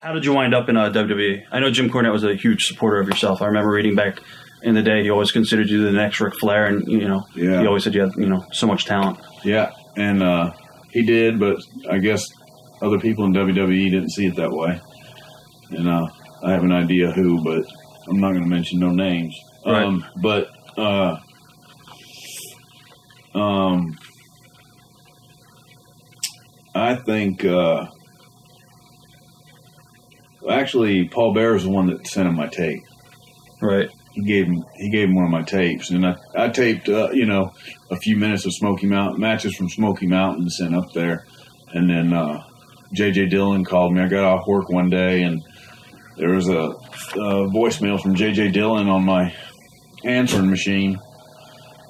How did you wind up in WWE? I know Jim Cornette was a huge supporter of yourself. I remember reading back in the day, he always considered you the next Ric Flair, and he always said you had so much talent. Yeah, and he did, but I guess other people in WWE didn't see it that way. And I have an idea who, but I'm not going to mention no names. Right. But I think actually Paul Bearer is the one that sent him my tape. Right. He gave him one of my tapes, and I taped a few minutes of Smoky Mountain matches from Smoky Mountain and sent up there, and then J.J. Dillon called me. I got off work one day, and there was a voicemail from J.J. Dillon on my answering machine,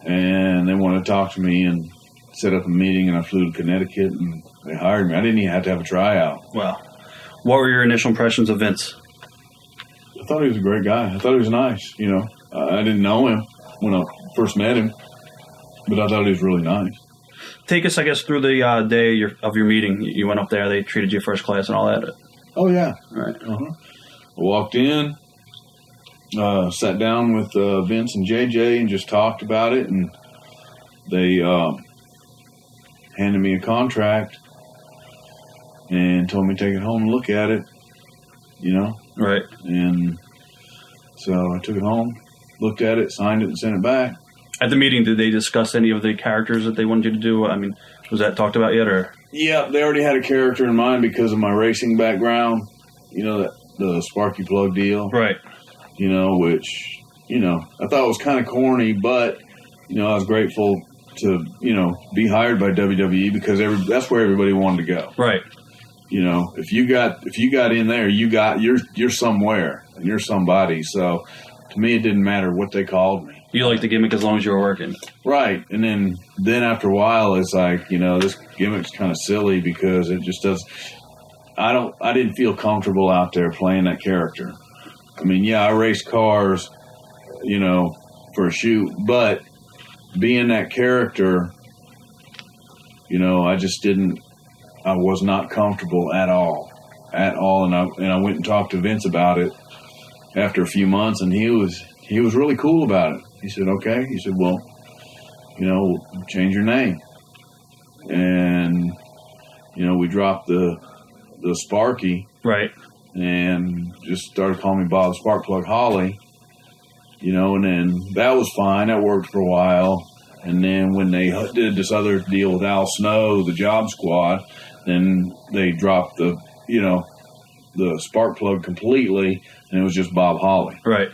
and they wanted to talk to me and set up a meeting, and I flew to Connecticut, and they hired me. I didn't even have to have a tryout. Wow. What were your initial impressions of Vince? I thought he was a great guy. I thought he was nice. I didn't know him when I first met him, but I thought he was really nice. Take us, I guess, through the day of your meeting. You went up there. They treated you first class and all that. Oh, yeah. All right. Uh-huh. I walked in, sat down with Vince and JJ and just talked about it, and they handed me a contract and told me to take it home and look at it, Right. And so I took it home, looked at it, signed it, and sent it back. At the meeting, did they discuss any of the characters that they wanted you to do? I mean, was that talked about yet, or? Yeah, they already had a character in mind because of my racing background, the Sparky Plug deal. Right. Which, I thought was kind of corny, but, I was grateful to, be hired by WWE because that's where everybody wanted to go. Right. If you got in there, you're somewhere and you're somebody. So to me, it didn't matter what they called me. You liked the gimmick as long as you were working. Right. And then after a while, it's like, this gimmick's kind of silly because it just does. I didn't feel comfortable out there playing that character. I mean, yeah, I raced cars, for a shoot, but being that character, I just didn't. I was not comfortable at all, and I went and talked to Vince about it after a few months, and he was really cool about it. He said, "Okay." He said, "Well, change your name," and we dropped the Sparky, right, and just started calling me Bob Spark Plug Holly, and then that was fine. That worked for a while, and then when they did this other deal with Al Snow, the Job Squad. Then they dropped the spark plug completely, and it was just Bob Holly. Right.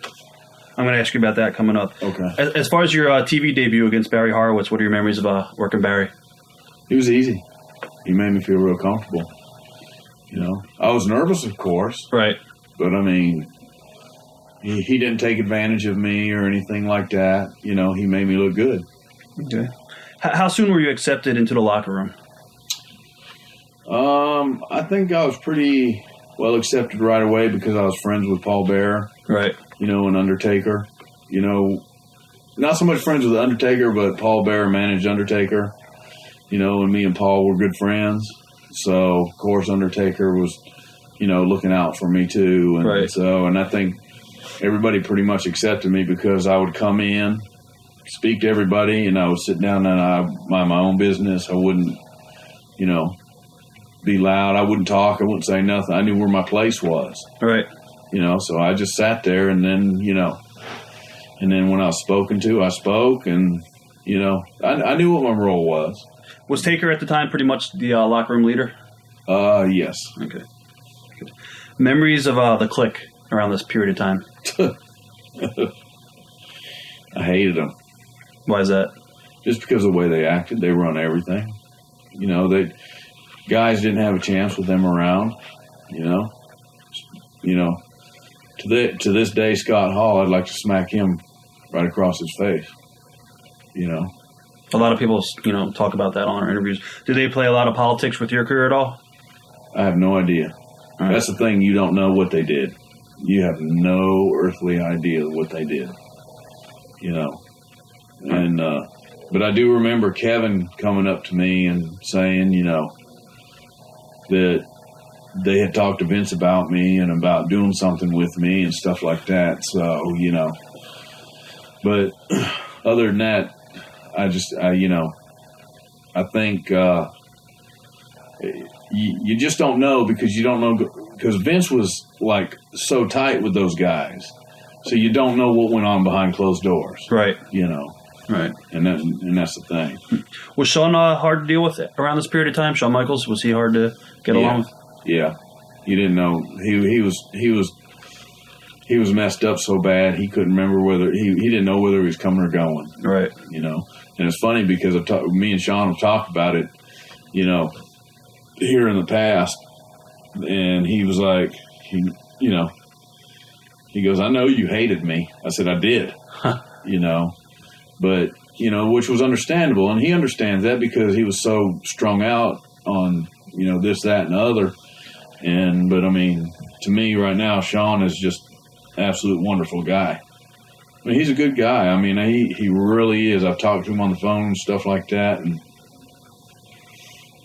I'm going to ask you about that coming up. Okay. As far as your TV debut against Barry Horowitz, what are your memories of working Barry? It was easy. He made me feel real comfortable. I was nervous, of course. Right. But, I mean, he didn't take advantage of me or anything like that. He made me look good. Okay. How soon were you accepted into the locker room? I think I was pretty well accepted right away because I was friends with Paul Bearer. Right. And Undertaker. Not so much friends with Undertaker, but Paul Bearer managed Undertaker. And me and Paul were good friends. So, of course, Undertaker was, looking out for me too. And right. And I think everybody pretty much accepted me because I would come in, speak to everybody, and I would sit down and I mind my own business. I wouldn't, be loud. I wouldn't talk. I wouldn't say nothing. I knew where my place was. Right. So I just sat there, and then, and then when I was spoken to, I spoke, and, I knew what my role was. Was Taker at the time pretty much the locker room leader? Yes. Okay. Good. Memories of the Kliq around this period of time? I hated them. Why is that? Just because of the way they acted. They run everything. Guys didn't have a chance with them around. To this day, Scott Hall, I'd like to smack him right across his face. A lot of people, talk about that on our interviews. Do they play a lot of politics with your career at all? I have no idea. Right. That's the thing. You don't know what they did. You have no earthly idea what they did. And but I do remember Kevin coming up to me and saying, that they had talked to Vince about me and about doing something with me and stuff like that. So, but other than that, I think you just don't know because you don't know, because Vince was like so tight with those guys. So you don't know what went on behind closed doors. Right. Right. And that's the thing. Was Shawn hard to deal with around this period of time? Shawn Michaels, was he hard to get along with? Yeah. You didn't know. He was messed up so bad he couldn't remember whether he didn't know whether he was coming or going. Right. And it's funny because me and Shawn have talked about it, here in the past, and he was like, he goes, I know you hated me. I said, I did, but, which was understandable. And he understands that because he was so strung out on, this, that, and the other. But I mean, to me right now, Shawn is just absolute wonderful guy. I mean, he's a good guy. I mean, he really is. I've talked to him on the phone and stuff like that, and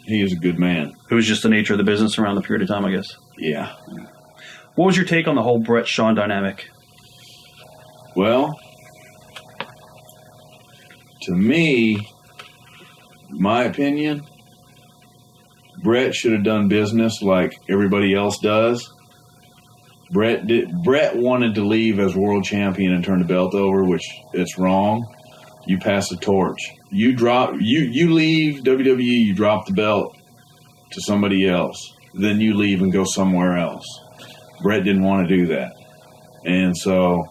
he is a good man. It was just the nature of the business around the period of time, I guess. Yeah. What was your take on the whole Bret-Shawn dynamic? Well, to me, my opinion, Bret should have done business like everybody else does. Bret wanted to leave as world champion and turn the belt over, which it's wrong. You pass the torch. You leave WWE, you drop the belt to somebody else. Then you leave and go somewhere else. Bret didn't want to do that. And so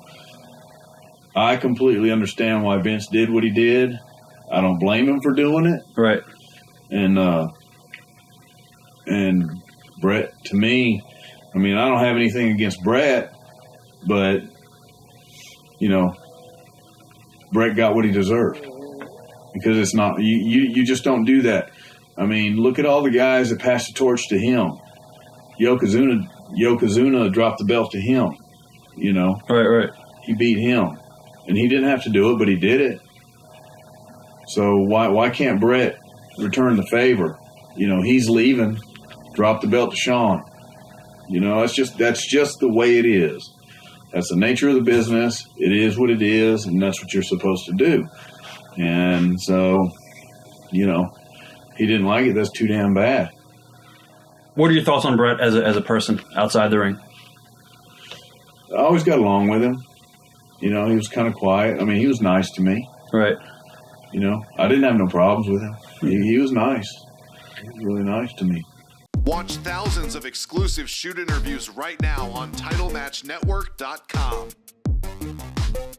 I completely understand why Vince did what he did. I don't blame him for doing it. Right. And Bret, to me, I mean, I don't have anything against Bret, but, Bret got what he deserved. Because it's not, you just don't do that. I mean, look at all the guys that passed the torch to him. Yokozuna dropped the belt to him, Right. He beat him. And he didn't have to do it, but he did it. So why can't Bret return the favor? He's leaving. Drop the belt to Shawn. That's just the way it is. That's the nature of the business. It is what it is, and that's what you're supposed to do. And so, he didn't like it. That's too damn bad. What are your thoughts on Bret as a person outside the ring? I always got along with him. He was kind of quiet. I mean, he was nice to me. Right. I didn't have no problems with him. He was nice. He was really nice to me. Watch thousands of exclusive shoot interviews right now on TitleMatchNetwork.com.